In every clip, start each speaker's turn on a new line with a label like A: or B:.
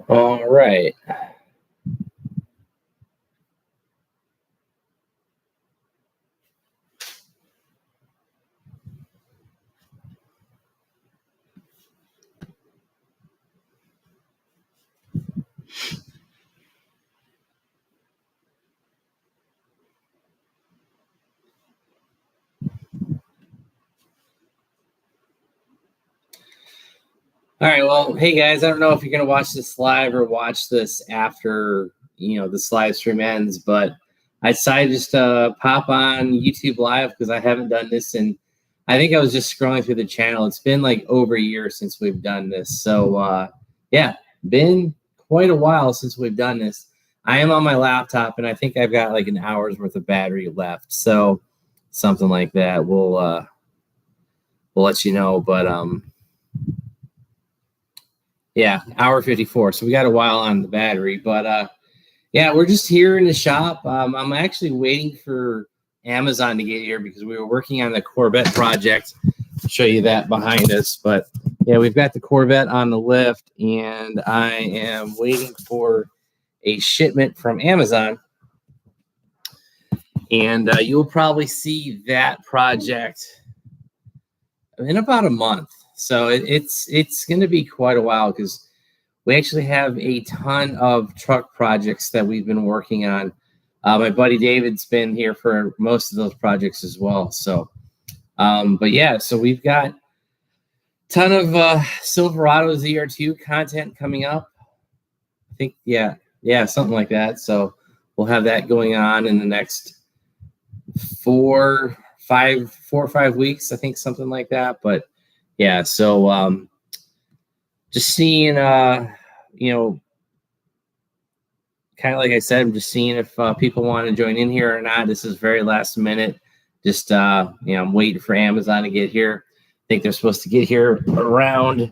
A: All right. All right. Well, hey guys, I don't know if you're going to watch this live or watch this after, this live stream ends, but I decided just to pop on YouTube Live because I haven't done this. And I think I was just scrolling through the channel. It's been like over a year since we've done this. So, yeah, been quite a while since we've done this. I am on my laptop and I think I've got like an hour's worth of battery left. So something like that. We'll let you know. But, yeah, hour 54. So we got a while on the battery, but yeah, we're just here in the shop. I'm actually waiting for Amazon to get here because we were working on the Corvette project. I'll show you that behind us. But yeah, we've got the Corvette on the lift, and I am waiting for a shipment from Amazon. And you'll probably see that project in about a month. So it's going to be quite a while because we actually have a ton of truck projects that we've been working on. My buddy David's been here for most of those projects as well. So, but yeah, so we've got a ton of Silverado ZR2 content coming up. I think, yeah, something like that. So we'll have that going on in the next 4 or 5 weeks, I think, something like that. But yeah, so just seeing, kind of like I said, I'm just seeing if people want to join in here or not. This is very last minute. Just, I'm waiting for Amazon to get here. I think they're supposed to get here around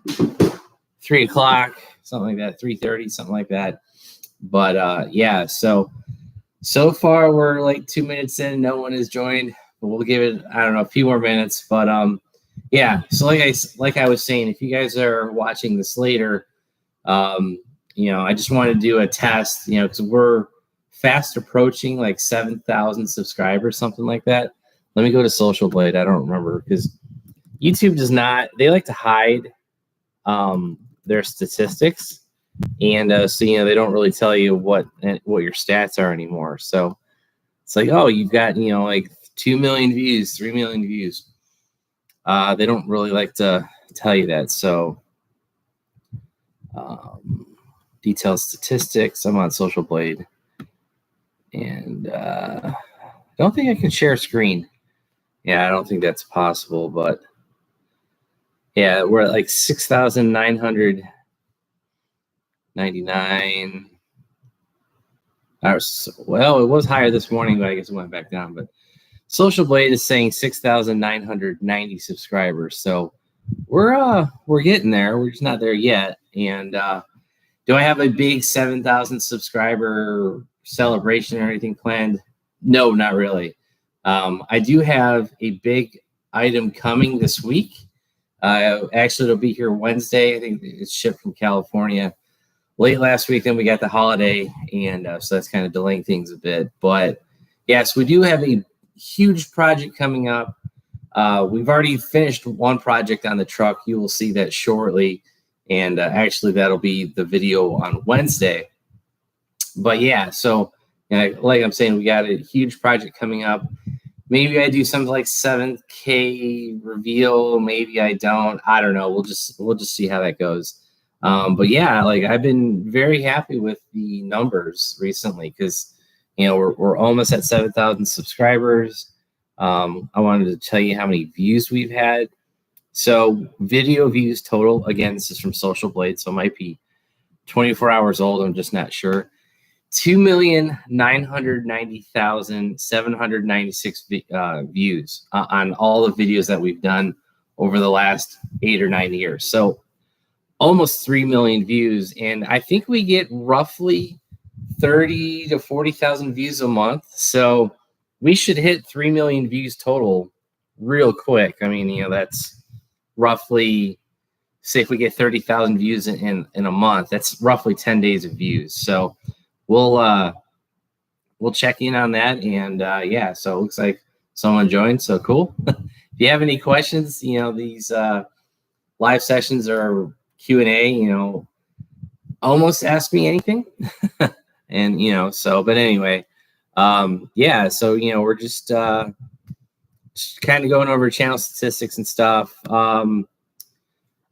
A: 3 o'clock, something like that, 3:30, something like that. But yeah, so far we're like 2 minutes in. No one has joined. But we'll give it, I don't know, a few more minutes. But yeah, so like I was saying, if you guys are watching this later, I just wanted to do a test, because we're fast approaching like 7,000 subscribers, something like that. Let me go to Social Blade. I don't remember because YouTube does not, they like to hide their statistics. And so, they don't really tell you what your stats are anymore. So it's like, oh, you've got, like 2 million views, 3 million views. They don't really like to tell you that. So detailed statistics. I'm on Social Blade. And I don't think I can share screen. Yeah, I don't think that's possible. But yeah, we're at like 6,999. Well, it was higher this morning, but I guess it went back down. But Social Blade is saying 6,990 subscribers. So we're getting there. We're just not there yet. And do I have a big 7,000 subscriber celebration or anything planned? No, not really. I do have a big item coming this week. Actually, it'll be here Wednesday. I think it's shipped from California late last week. Then we got the holiday, and so that's kind of delaying things a bit. But yes, we do have a huge project coming up. We've already finished one project on the truck. You will see that shortly. And actually, that'll be the video on Wednesday. But yeah, so like I'm saying, we got a huge project coming up. Maybe I do something like 7K reveal. Maybe I don't. I don't know. We'll just see how that goes. But yeah, like I've been very happy with the numbers recently because we're almost at 7,000 subscribers. I wanted to tell you how many views we've had. So video views total, again, this is from Social Blade, so it might be 24 hours old. I'm just not sure. 2,990,796 views on all the videos that we've done over the last 8 or 9 years. So almost 3 million views. And I think we get roughly 30 to 40,000 views a month. So we should hit 3 million views total real quick. I mean, that's roughly say if we get 30,000 views in a month, that's roughly 10 days of views. So we'll check in on that. And yeah, so it looks like someone joined. So cool. If you have any questions, these live sessions are Q&A, almost ask me anything. And, but anyway, yeah, so, we're just kind of going over channel statistics and stuff.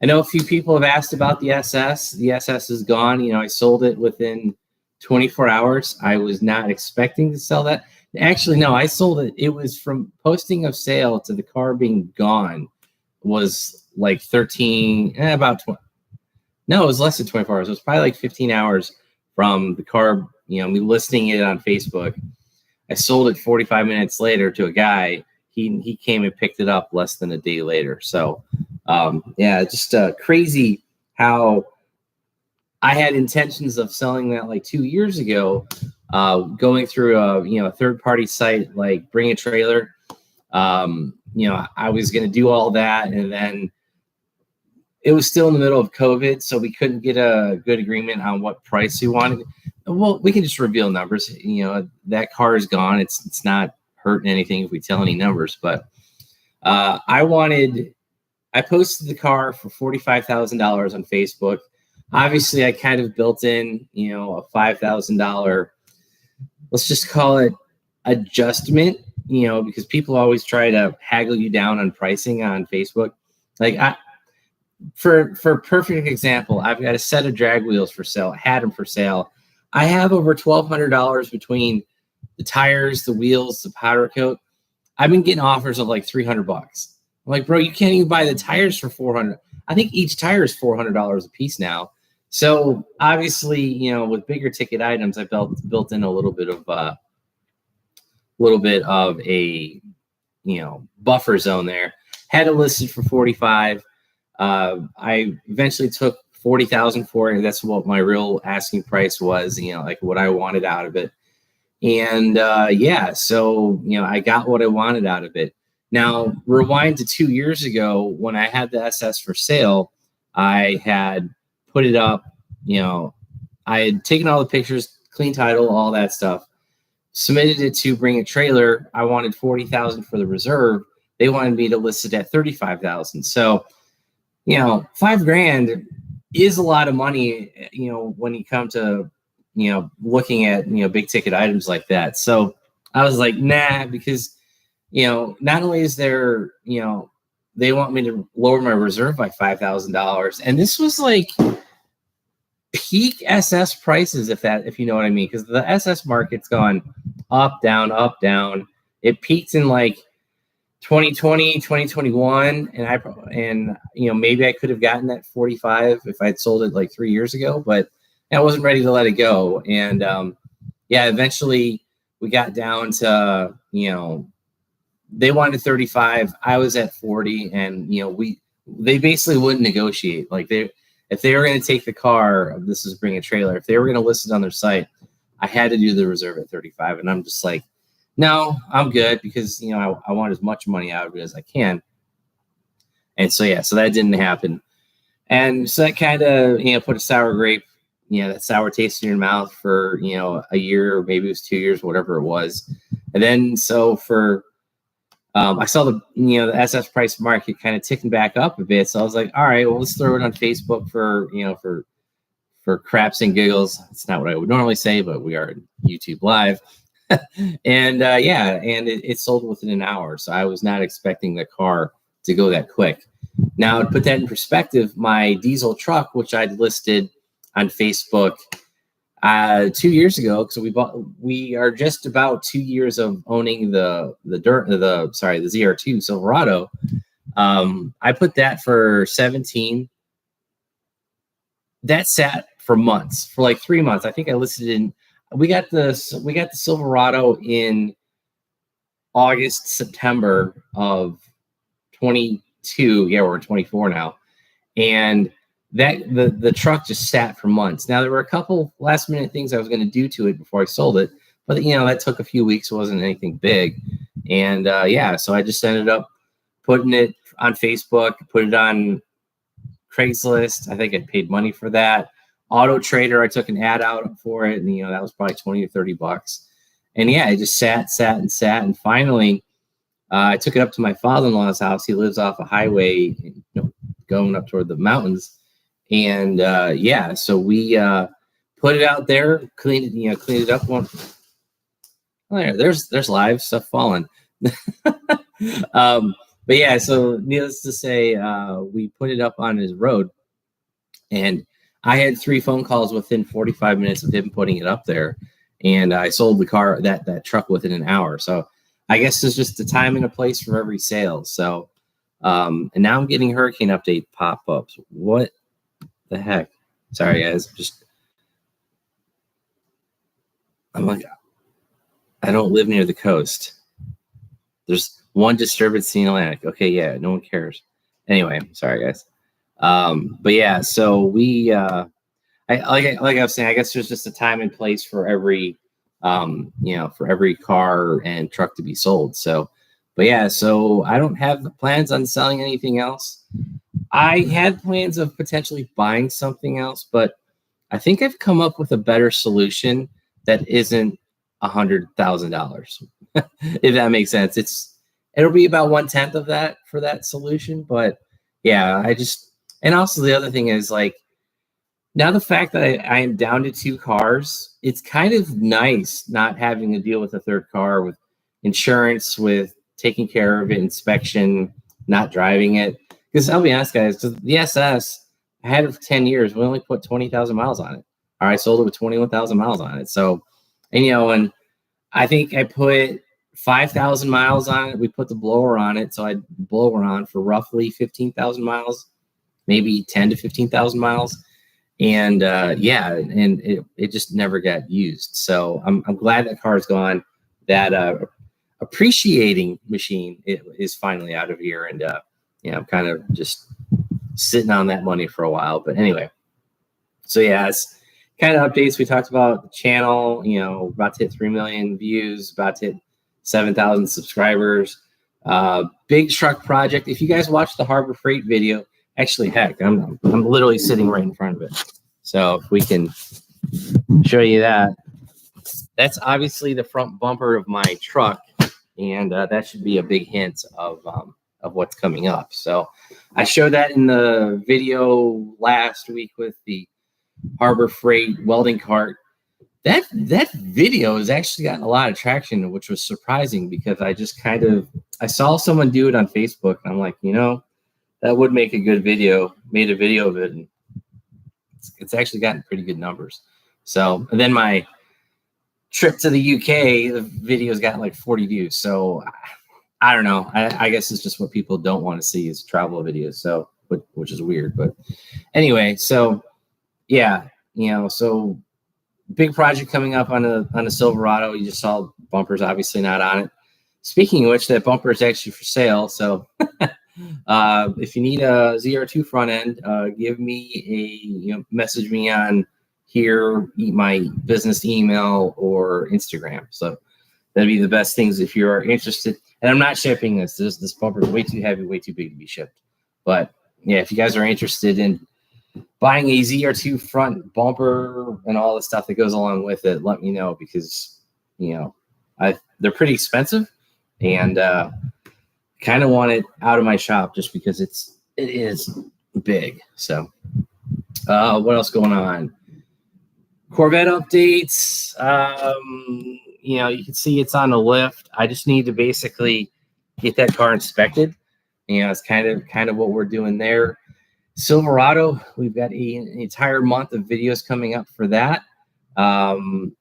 A: I know a few people have asked about the SS. The SS is gone. I sold it within 24 hours. I was not expecting to sell that. Actually, no, I sold it. It was from posting of sale to the car being gone was like 13, about 20. No, it was less than 24 hours. It was probably like 15 hours from the car, me listing it on Facebook. I sold it 45 minutes later to a guy. He came and picked it up less than a day later. So, yeah, just crazy how I had intentions of selling that like 2 years ago, going through a third-party site like Bring a Trailer. I was going to do all that, and then it was still in the middle of COVID, so we couldn't get a good agreement on what price we wanted. Well, we can just reveal numbers. That car is gone. It's not hurting anything if we tell any numbers, but I posted the car for $45,000 on Facebook. Obviously, I kind of built in, a $5,000, let's just call it adjustment, because people always try to haggle you down on pricing on Facebook. Like for perfect example, I've got a set of drag wheels for sale. I had them for sale. I have over $1,200 between the tires, the wheels, the powder coat. I've been getting offers of like $300. I'm like, bro, you can't even buy the tires for $400. I think each tire is $400 a piece now. So obviously, with bigger ticket items, I built in a little bit of a buffer zone there. Had it listed for 45. I eventually took 40,000 for it. That's what my real asking price was. Like what I wanted out of it. And yeah, so I got what I wanted out of it. Now, rewind to 2 years ago when I had the SS for sale, I had put it up, I had taken all the pictures, clean title, all that stuff, submitted it to Bring a Trailer. I wanted 40,000 for the reserve. They wanted me to list it at 35,000. So, $5,000 is a lot of money, when you come to, looking at, big ticket items like that. So I was like, nah, because not only is there, they want me to lower my reserve by $5,000. And this was like peak SS prices, if you know what I mean, because the SS market's gone up, down, up, down. It peaked in like 2020, 2021. And maybe I could have gotten that 45 if I'd sold it like 3 years ago, but I wasn't ready to let it go. And yeah, eventually we got down to, they wanted 35. I was at 40, and they basically wouldn't negotiate. Like if they were going to take the car, this is Bring a Trailer. If they were going to list it on their site, I had to do the reserve at 35, and I'm just like, no, I'm good, because I want as much money out of it as I can. And so yeah, so that didn't happen, and so that kind of put a sour grape, that sour taste in your mouth for a year, or maybe it was 2 years, whatever it was. And then so for I saw the SS price market kind of ticking back up a bit. So I was like, all right, well, let's throw it on Facebook for for craps and giggles. It's not what I would normally say, but we are YouTube Live. And yeah, and it sold within an hour. So I was not expecting the car to go that quick. Now, to put that in perspective, my diesel truck, which I'd listed on Facebook 2 years ago, because we are just about 2 years of owning the ZR2 Silverado. I put that for 17. That sat for months, for like 3 months. I think I listed in. We got the Silverado in August, September of 22. Yeah, we're 24 now, and that the truck just sat for months. Now there were a couple last minute things I was going to do to it before I sold it, but that took a few weeks. It wasn't anything big, and yeah, so I just ended up putting it on Facebook, put it on Craigslist. I think I paid money for that. Auto Trader, I took an ad out for it, and that was probably 20 or 30 bucks. And yeah, I just sat, and finally, I took it up to my father-in-law's house. He lives off a highway, going up toward the mountains, and yeah, so we put it out there, cleaned it up. There's live stuff falling. But yeah, so needless to say, we put it up on his road, and I had 3 phone calls within 45 minutes of him putting it up there, and I sold the car, that truck, within an hour. So I guess there's just a time and a place for every sale. So, and now I'm getting hurricane update pop-ups. What the heck? Sorry, guys. I'm like, I don't live near the coast. There's one disturbance in the Atlantic. Okay, yeah, no one cares. Anyway, sorry, guys. But yeah, so we, like I was saying, I guess there's just a time and place for every, for every car and truck to be sold. So, but yeah, so I don't have plans on selling anything else. I had plans of potentially buying something else, but I think I've come up with a better solution that isn't $100,000. If that makes sense. It'll be about 1/10 of that for that solution. But yeah, and also the other thing is, like, now the fact that I am down to 2 cars, it's kind of nice not having to deal with a third car, with insurance, with taking care of it, inspection, not driving it. Because I'll be honest, guys, because the SS, I had it for 10 years. We only put 20,000 miles on it. Or I sold it with 21,000 miles on it. So, and I think I put 5,000 miles on it. We put the blower on it. So I blower on for roughly 15,000 miles, maybe 10 to 15,000 miles. And yeah, and it just never got used. So I'm glad that car is gone. That appreciating machine is finally out of here. And I'm kind of just sitting on that money for a while. But anyway, so yeah, it's kind of updates. We talked about the channel, about to hit 3 million views, about to hit 7,000 subscribers. Big truck project. If you guys watch the Harbor Freight video, actually, heck, I'm literally sitting right in front of it. So if we can show you that, that's obviously the front bumper of my truck, and that should be a big hint of what's coming up. So I showed that in the video last week with the Harbor Freight welding cart. That video has actually gotten a lot of traction, which was surprising, because I saw someone do it on Facebook, and I'm like, that would make a good video. Made a video of it, and it's actually gotten pretty good numbers. So, and then my trip to the UK, the video's got like 40 views. So I don't know. I guess it's just what people don't want to see is travel videos. So, which is weird. But anyway, so yeah, so big project coming up on a Silverado. You just saw bumpers, obviously not on it. Speaking of which, that bumper is actually for sale. So if you need a ZR2 front end, give me message me on here, my business email or Instagram. So that'd be the best things if you are interested. And I'm not shipping this. This bumper is way too heavy, way too big to be shipped. But yeah, if you guys are interested in buying a ZR2 front bumper and all the stuff that goes along with it, let me know, because they're pretty expensive, and kind of want it out of my shop just because it is big. So what else going on? Corvette updates. You can see it's on the lift. I just need to basically get that car inspected. It's kind of what we're doing there. Silverado, we've got an entire month of videos coming up for that.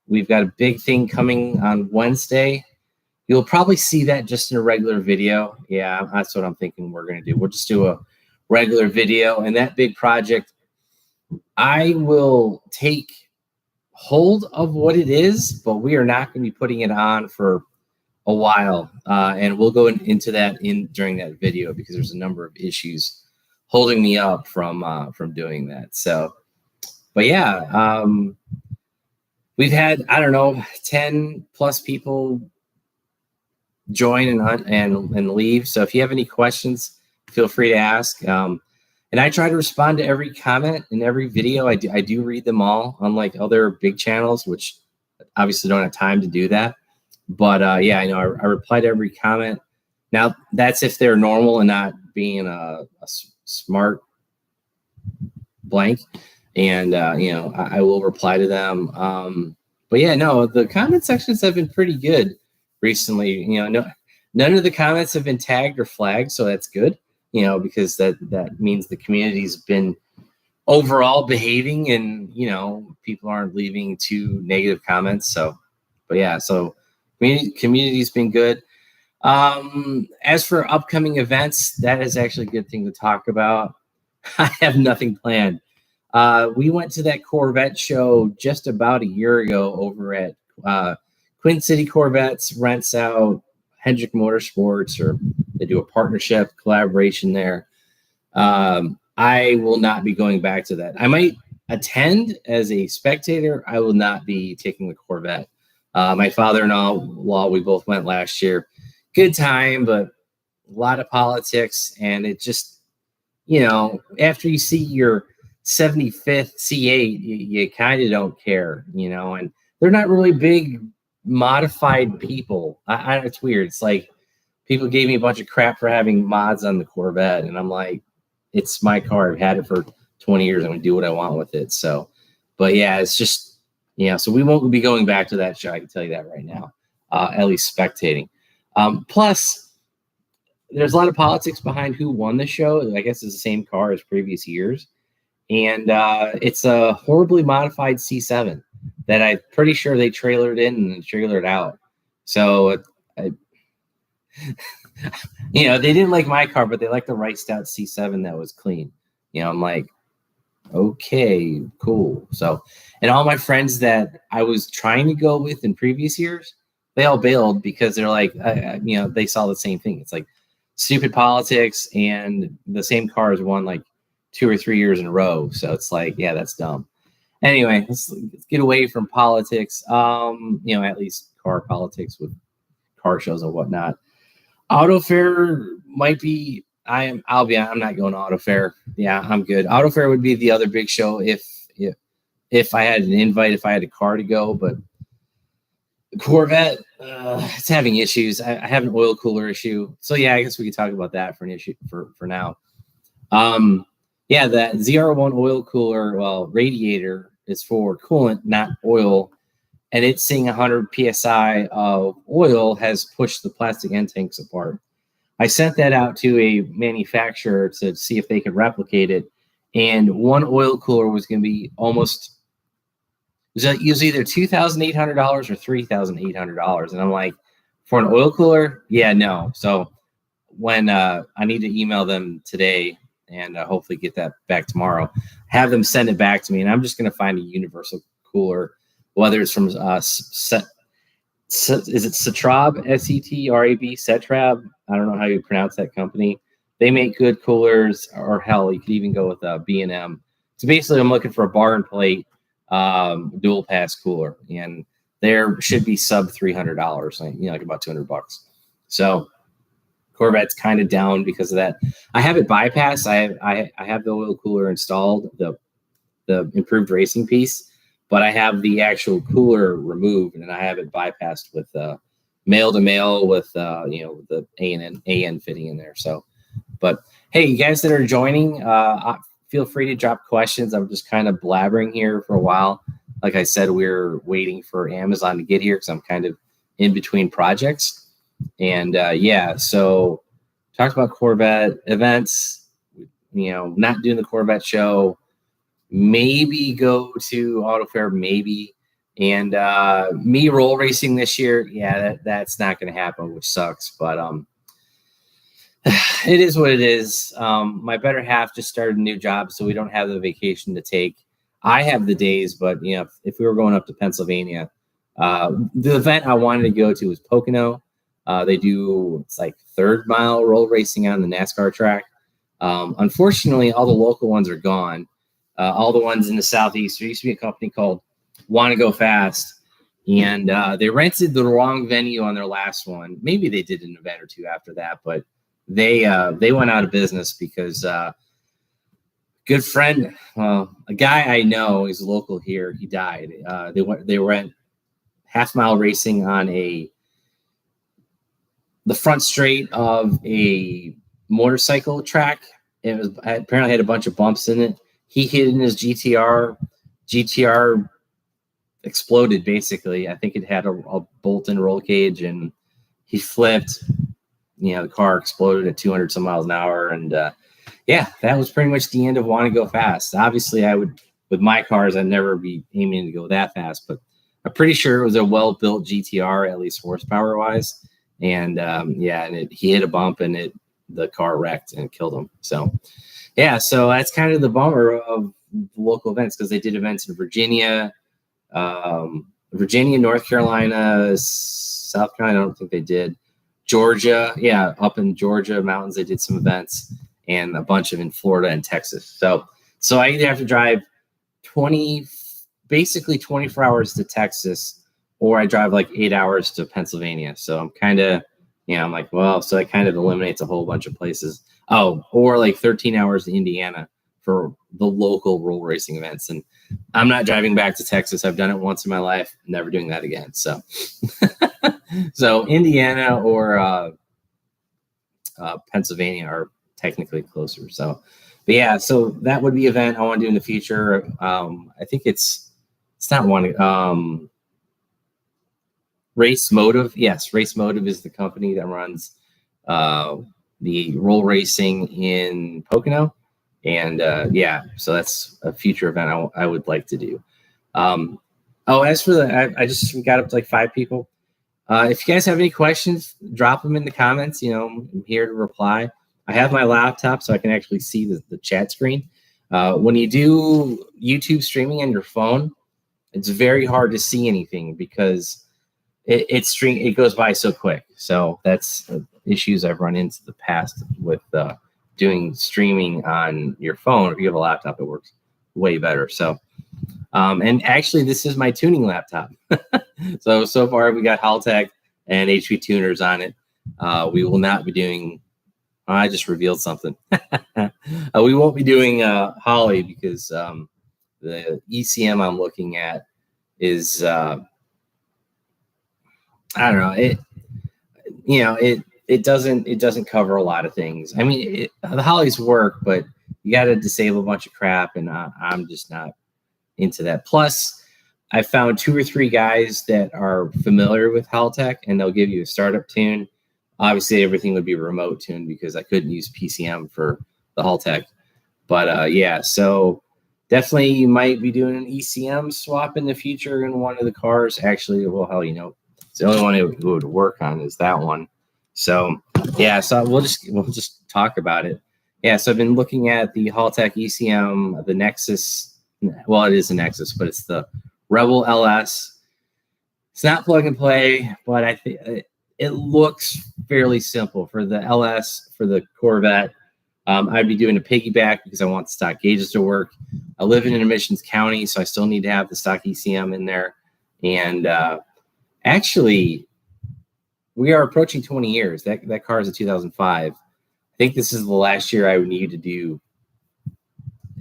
A: We've got a big thing coming on Wednesday. You'll probably see that just in a regular video. Yeah, that's what I'm thinking we're going to do. We'll just do a regular video. And that big project, I will take hold of what it is, but we are not going to be putting it on for a while. And we'll go into that during that video, because there's a number of issues holding me up from doing that. So, but yeah, we've had, 10 plus people join and leave. So if you have any questions, feel free to ask. And And I try to respond to every comment in every video. I do read them all, unlike other big channels, which obviously don't have time to do that. But yeah, I know I reply to every comment. Now that's if they're normal and not being a smart blank. And I will reply to them. But yeah, no, the comment sections have been pretty good recently. None of the comments have been tagged or flagged, so that's good. Because that means the community's been overall behaving, and people aren't leaving too negative comments. So, but yeah, so community's been good. As for upcoming events, that is actually a good thing to talk about. I have nothing planned. We went to that Corvette show just about a year ago over at Queen City Corvettes rents out Hendrick Motorsports, or they do a partnership collaboration there. I will not be going back to that. I might attend as a spectator. I will not be taking the Corvette. My father-in-law, we both went last year. Good time, but a lot of politics, and it just, after you see your 75th C8, you kind of don't care, and they're not really big modified people. It's weird. It's like people gave me a bunch of crap for having mods on the Corvette, and I'm like, it's my car. I've had it for 20 years. I'm going to do what I want with it. So, but yeah, it's just, so we won't be going back to that show. I can tell you that right now, at least spectating. Plus, there's a lot of politics behind who won the show. I guess it's the same car as previous years. And it's a horribly modified C7 that I'm pretty sure they trailered in and trailered out. So, they didn't like my car, but they liked the Wright Stout C7 that was clean. I'm like, okay, cool. So, and all my friends that I was trying to go with in previous years, they all bailed because they're like, they saw the same thing. It's like stupid politics, and the same car has won like 2 or 3 years in a row. So it's like, yeah, that's dumb. Anyway, let's get away from politics. At least car politics with car shows and whatnot. Auto Fair might be. I'm not going to Auto Fair. Yeah, I'm good. Auto Fair would be the other big show if I had an invite, if I had a car to go. But Corvette, it's having issues. I have an oil cooler issue. So yeah, I guess we could talk about that for an issue for now. Yeah, that ZR1 oil cooler, radiator is for coolant, not oil. And it's seeing 100 PSI of oil has pushed the plastic end tanks apart. I sent that out to a manufacturer to see if they could replicate it. And one oil cooler was going to be almost, it was either $2,800 or $3,800. And I'm like, for an oil cooler? Yeah, no. So when I need to email them today and hopefully get that back tomorrow, have them send it back to me. And I'm just going to find a universal cooler, whether it's from is it Setrab, S-E-T-R-A-B, Setrab? I don't know how you pronounce that company. They make good coolers, or hell, you could even go with B&M. So basically, I'm looking for a bar and plate dual pass cooler, and there should be sub $300, like about $200. So Corvette's kind of down because of that. I have it bypassed. I have the oil cooler installed, the improved racing piece, but I have the actual cooler removed, and I have it bypassed with male to male with the AN fitting in there. So, but hey, you guys that are joining, feel free to drop questions. I'm just kind of blabbering here for a while. Like I said, we're waiting for Amazon to get here because I'm kind of in between projects. And so talked about Corvette events, not doing the Corvette show, maybe go to Auto Fair, maybe. And me roll racing this year, that's not going to happen, which sucks. But it is what it is. My better half just started a new job, so we don't have the vacation to take. I have the days, but if we were going up to Pennsylvania, the event I wanted to go to was Pocono. They do, it's like 3rd mile roll racing on the NASCAR track. Unfortunately, all the local ones are gone. All the ones in the Southeast. There used to be a company called Want to Go Fast, and they rented the wrong venue on their last one. Maybe they did an event or two after that, but they went out of business because good friend, a guy I know is local here. He died. They went half mile racing on the front straight of a motorcycle track. It was apparently had a bunch of bumps in it. He hit in his GTR. GTR exploded basically. I think it had a bolt-in roll cage, and he flipped. The car exploded at 200 some miles an hour, and yeah, that was pretty much the end of wanting to go fast. Obviously, I would, with my cars, I'd never be aiming to go that fast, but I'm pretty sure it was a well-built GTR, at least horsepower-wise. And yeah, and he hit a bump, and the car wrecked and killed him. So yeah, so that's kind of the bummer of local events, because they did events in Virginia, North Carolina, South Carolina. I don't think they did. Georgia, yeah, up in Georgia mountains, they did some events, and a bunch of in Florida and Texas. So I either have to drive basically 24 hours to Texas, or I drive like 8 hours to Pennsylvania. So I'm kind of, I'm like, well, so that kind of eliminates a whole bunch of places. Oh, or like 13 hours to Indiana for the local roll racing events. And I'm not driving back to Texas. I've done it once in my life, never doing that again. So, so Indiana or Pennsylvania are technically closer. So, but yeah, so that would be an event I want to do in the future. I think it's not one. Race Motive. Yes, Race Motive is the company that runs the roll racing in Pocono. And yeah, so that's a future event I would like to do. As for I just got up to like 5 people. If you guys have any questions, drop them in the comments. I'm here to reply. I have my laptop so I can actually see the chat screen. When you do YouTube streaming on your phone, it's very hard to see anything because it goes by so quick. So that's issues I've run into the past with doing streaming on your phone. If you have a laptop, it works way better. So, and actually, this is my tuning laptop. So far we got Haltech and HP tuners on it. We will not be doing. I just revealed something. We won't be doing Holley because the ECM I'm looking at is I don't know. It doesn't cover a lot of things. I mean, the Holleys work, but you got to disable a bunch of crap, and I'm just not into that. Plus, I found 2 or 3 guys that are familiar with Haltech, and they'll give you a startup tune. Obviously, everything would be remote tuned because I couldn't use PCM for the Haltech. But yeah, so definitely you might be doing an ECM swap in the future in one of the cars. Actually, well, hell, it's the only one it would work on is that one. So yeah, so we'll just talk about it. Yeah, so I've been looking at the Haltech ECM, the Nexus. Well, it is a Nexus, but it's the Rebel LS. It's not plug and play, but I think it looks fairly simple for the LS. For the Corvette, I'd be doing a piggyback because I want the stock gauges to work. I live in Admissions County, so I still need to have the stock ECM in there. And actually, we are approaching 20 years. That car is a 2005. I think this is the last year I would need to do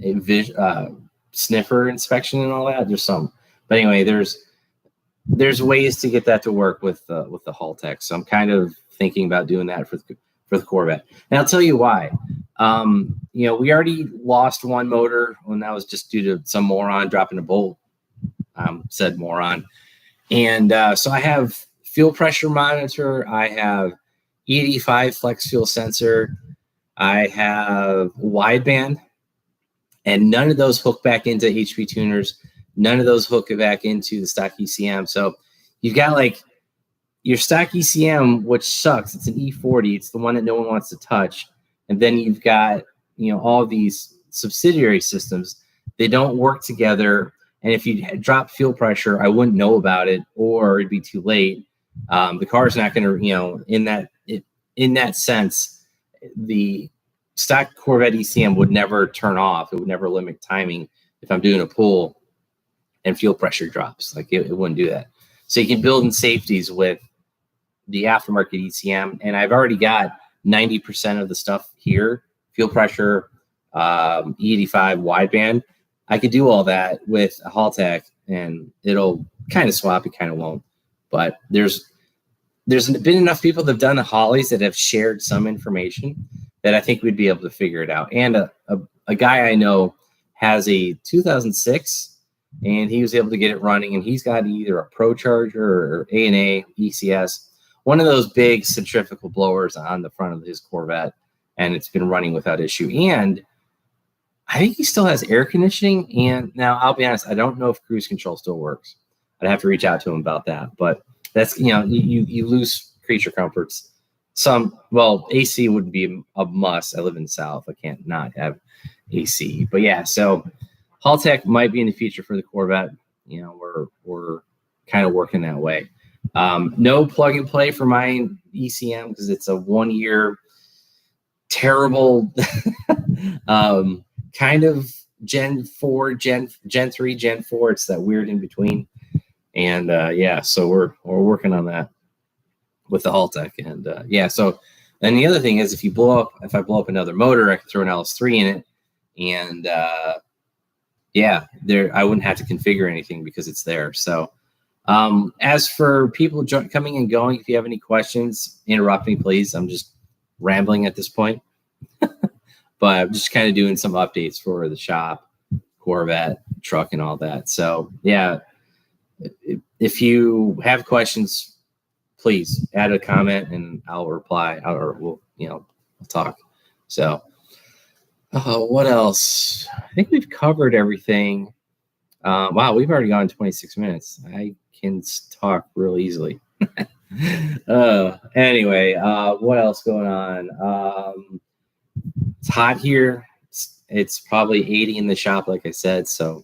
A: a sniffer inspection and all that. But anyway, there's ways to get that to work with the Haltech. So I'm kind of thinking about doing that for the Corvette. And I'll tell you why. We already lost one motor, and that was just due to some moron dropping a bolt. Said moron. And so I have fuel pressure monitor. I have E85 flex fuel sensor. I have wideband, and none of those hook back into HP tuners. None of those hook back into the stock ECM. So you've got like your stock ECM, which sucks. It's an E40. It's the one that no one wants to touch. And then you've got, all these subsidiary systems. They don't work together. And if you drop fuel pressure, I wouldn't know about it, or it'd be too late. The car's not going to, in that sense, the stock Corvette ECM would never turn off. It would never limit timing if I'm doing a pull and fuel pressure drops. Like it wouldn't do that. So you can build in safeties with the aftermarket ECM. And I've already got 90% of the stuff here: fuel pressure, E85 wideband. I could do all that with a Haltech, and it'll kind of swap, it kind of won't. But there's been enough people that have done the Hollies that have shared some information that I think we'd be able to figure it out. And a guy I know has a 2006, and he was able to get it running, and he's got either a Pro Charger or A&A ECS, one of those big centrifugal blowers on the front of his Corvette, and it's been running without issue. And I think he still has air conditioning. And now I'll be honest, I don't know if cruise control still works. I'd have to reach out to him about that. But that's, you lose creature comforts. AC would be a must. I live in the South. I can't not have AC. But yeah, so Haltech might be in the future for the Corvette. We're kind of working that way. No plug and play for my ECM because it's a 1 year terrible kind of Gen 4, Gen 3, Gen 4. It's that weird in between. And so we're working on that with the Haltech. And so then the other thing is if I blow up another motor, I can throw an LS3 in it. And I wouldn't have to configure anything because it's there. So as for people coming and going, if you have any questions, interrupt me, please. I'm just rambling at this point. But I'm just kind of doing some updates for the shop, Corvette, truck, and all that. So, yeah, if you have questions, please add a comment and I'll reply, or we'll talk. So, what else? I think we've covered everything. Wow, we've already gone 26 minutes. I can talk real easily. Anyway, what else going on? It's hot here. It's probably 80 in the shop, like I said. So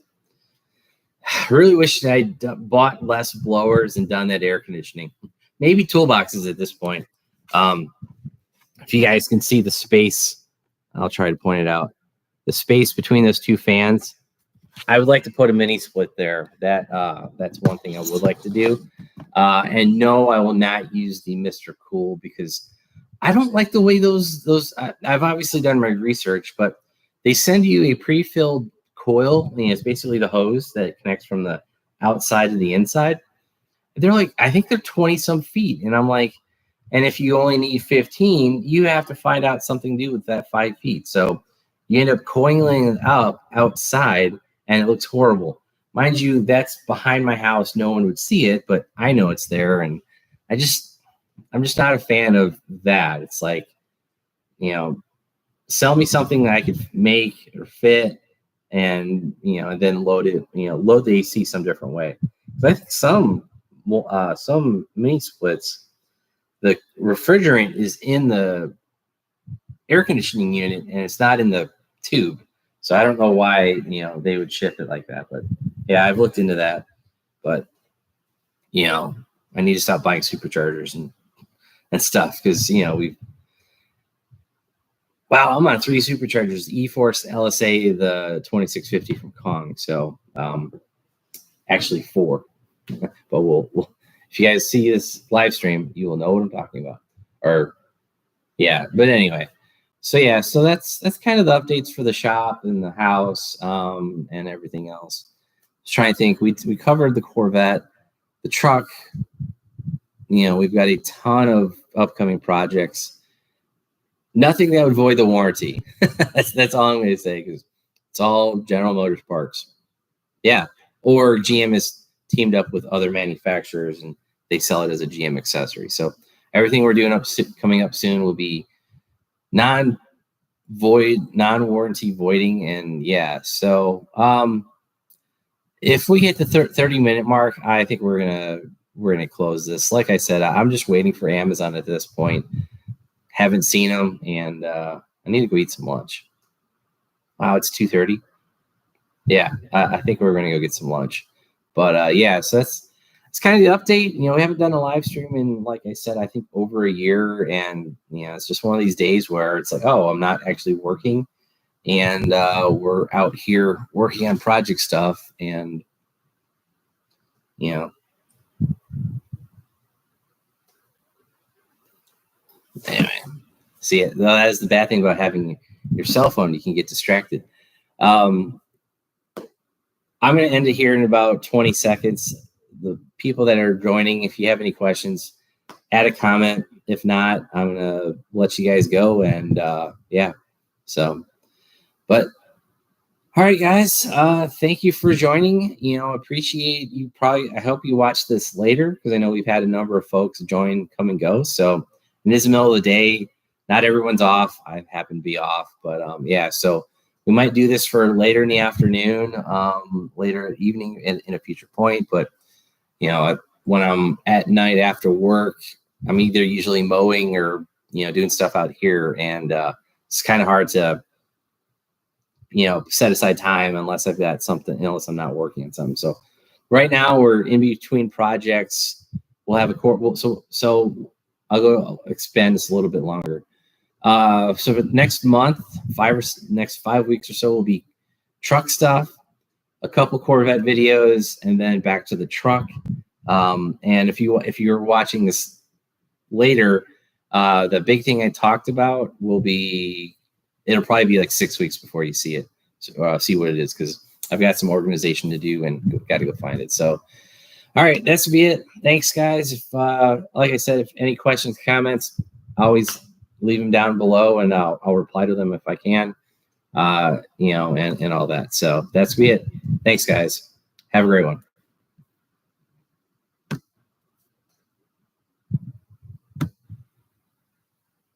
A: I really wish I'd bought less blowers and done that air conditioning. Maybe toolboxes at this point. If you guys can see the space, I'll try to point it out. The space between those two fans. I would like to put a mini split there. That's one thing I would like to do. And no, I will not use the Mr. Cool because I don't like the way those I've obviously done my research, but they send you a pre-filled coil. It's basically the hose that connects from the outside to the inside. They're like, I think they're 20 some feet. And I'm like, and if you only need 15, you have to find out something to do with that 5 feet. So you end up coiling it up outside and it looks horrible. Mind you, that's behind my house. No one would see it, but I know it's there. And I'm just not a fan of that. It's like, sell me something that I could make or fit and, and then load it, load the AC some different way. But I think some mini splits, the refrigerant is in the air conditioning unit and it's not in the tube. So I don't know why, they would ship it like that. But yeah, I've looked into that. But, I need to stop buying superchargers and stuff because, I'm on 3 superchargers, E-Force, LSA, the 2650 from Kong. So actually 4. But we'll if you guys see this live stream, you will know what I'm talking about. But anyway. So that's kind of the updates for the shop and the house and everything else. Just trying to think. We covered the Corvette, the truck. We've got a ton of upcoming projects. Nothing that would void the warranty. that's all I'm going to say because it's all General Motors parts. Yeah, or GM is teamed up with other manufacturers and they sell it as a GM accessory. So everything we're doing coming up soon will be non-warranty voiding. And so if we hit the 30-minute mark, I think we're gonna close this. Like I said, I'm just waiting for Amazon at this point. Haven't seen them, and I need to go eat some lunch. Wow, it's 2:30. Yeah, I think we're gonna go get some lunch. But so that's kind of the update. We haven't done a live stream in, like I said, I think over a year, and it's just one of these days where it's like, oh, I'm not actually working, and we're out here working on project stuff, and anyway, see it. That is the bad thing about having your cell phone. You can get distracted. I'm going to end it here in about 20 seconds. The people that are joining, if you have any questions, add a comment. If not, I'm going to let you guys go. And yeah, so, but all right, guys, thank you for joining. Appreciate you. I hope you watch this later, because I know we've had a number of folks join, come and go. So it is the middle of the day. Not everyone's off. I happen to be off, but yeah, so we might do this for later in the afternoon, later evening in a future point. But, when I'm at night after work, I'm either usually mowing or, doing stuff out here. And it's kind of hard to, set aside time unless I've got something, unless I'm not working on something. So right now we're in between projects. We'll have a court. So I'll expand this a little bit longer. So for the next month, next 5 weeks or so will be truck stuff, a couple Corvette videos, and then back to the truck. And if you're watching this later, the big thing I talked about it'll probably be like 6 weeks before you see it. So, see what it is, because I've got some organization to do and got to go find it. So, all right, that's be it. Thanks, guys. If like I said, if any questions, comments, always leave them down below, and I'll reply to them if I can. And all that. So that's be it. Thanks, guys. Have a great one.